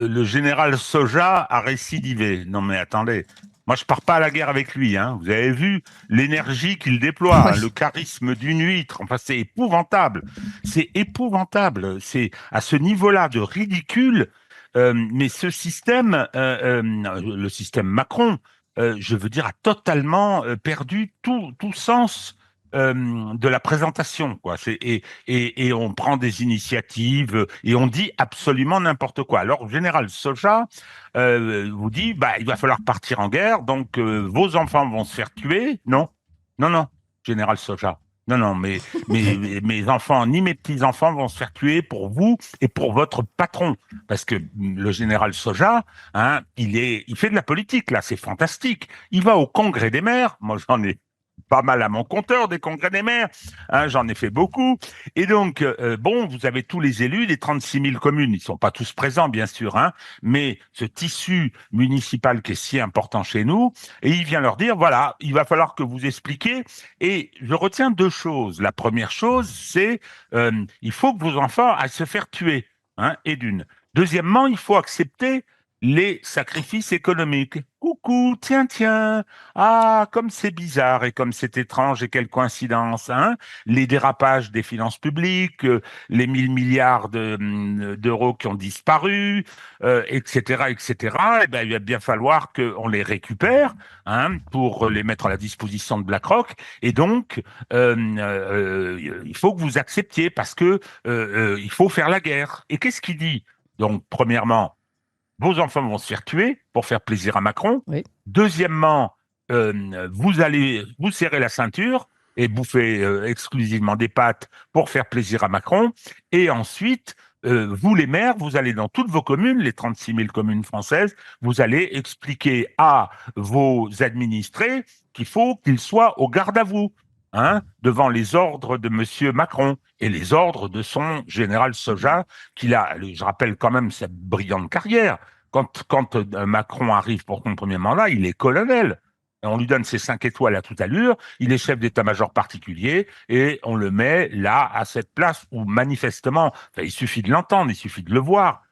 Le général Soja a récidivé. Non mais attendez, moi je pars pas à la guerre avec lui. Hein. Vous avez vu l'énergie qu'il déploie, hein, le Oui. charisme d'une huître. Enfin c'est épouvantable. C'est épouvantable. C'est à ce niveau-là de ridicule. Mais ce système, le système Macron, je veux dire, a totalement perdu tout sens de la présentation, quoi. Et on prend des initiatives et on dit absolument n'importe quoi. Alors, le général Soja vous dit, bah, il va falloir partir en guerre, donc vos enfants vont se faire tuer. Non, non, non, général Soja. Non, non, mes enfants, ni mes petits-enfants vont se faire tuer pour vous et pour votre patron. Parce que le général Soja, hein, il fait de la politique, là, c'est fantastique. Il va au congrès des maires. Moi, j'en ai pas mal à mon compteur des congrès des maires, hein, j'en ai fait beaucoup. Et donc, bon, vous avez tous les élus des 36 000 communes. Ils ne sont pas tous présents, bien sûr, hein, mais ce tissu municipal qui est si important chez nous, et il vient leur dire, voilà, il va falloir que vous expliquiez. Et je retiens deux choses. La première chose, c'est il faut que vos enfants aillent se faire tuer, hein, et d'une. Deuxièmement, il faut accepter les sacrifices économiques. Coucou, tiens, tiens, ah, comme c'est bizarre et comme c'est étrange et quelle coïncidence, hein? Les dérapages des finances publiques, les 1 000 milliards d'euros qui ont disparu, etc., etc. Eh ben, il va bien falloir qu'on les récupère, hein, pour les mettre à la disposition de BlackRock. Et donc, il faut que vous acceptiez parce que il faut faire la guerre. Et qu'est-ce qu'il dit? Donc, premièrement, vos enfants vont se faire tuer pour faire plaisir à Macron. Oui. Deuxièmement, vous allez vous serrer la ceinture et bouffer exclusivement des pâtes pour faire plaisir à Macron. Et ensuite, vous les maires, vous allez dans toutes vos communes, les 36 000 communes françaises, vous allez expliquer à vos administrés qu'il faut qu'ils soient au garde à vous, hein, devant les ordres de Monsieur Macron et les ordres de son général Soja, qu'il a, je rappelle quand même sa brillante carrière. Quand Macron arrive pour son premier mandat, il est colonel. On lui donne ses 5 étoiles à toute allure, il est chef d'état-major particulier et on le met là, à cette place où manifestement, enfin, il suffit de l'entendre, il suffit de le voir,